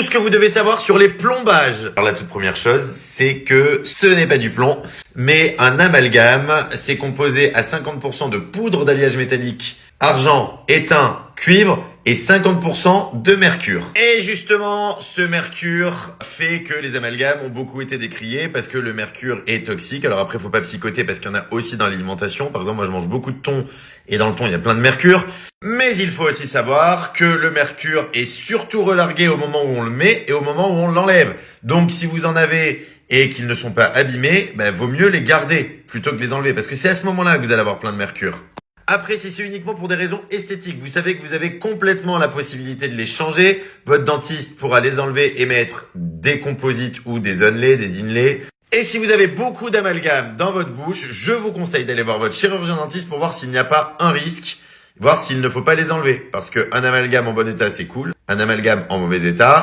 Tout ce que vous devez savoir sur les plombages. Alors la toute première chose, c'est que ce n'est pas du plomb, mais un amalgame. C'est composé à 50% de poudre d'alliage métallique, argent, étain, cuivre et 50% de mercure. Et justement, ce mercure fait que les amalgames ont beaucoup été décriés parce que le mercure est toxique. Alors après, faut pas psychoter parce qu'il y en a aussi dans l'alimentation. Par exemple, moi, je mange beaucoup de thon et dans le thon, il y a plein de mercure. Mais il faut aussi savoir que le mercure est surtout relargué au moment où on le met et au moment où on l'enlève. Donc, si vous en avez et qu'ils ne sont pas abîmés, vaut mieux les garder plutôt que les enlever parce que c'est à ce moment-là que vous allez avoir plein de mercure. Après, si c'est uniquement pour des raisons esthétiques, vous savez que vous avez complètement la possibilité de les changer. Votre dentiste pourra les enlever et mettre des composites ou des onlays, des inlays. Et si vous avez beaucoup d'amalgame dans votre bouche, je vous conseille d'aller voir votre chirurgien dentiste pour voir s'il n'y a pas un risque, voir s'il ne faut pas les enlever. Parce qu'un amalgame en bon état, c'est cool. Un amalgame en mauvais état,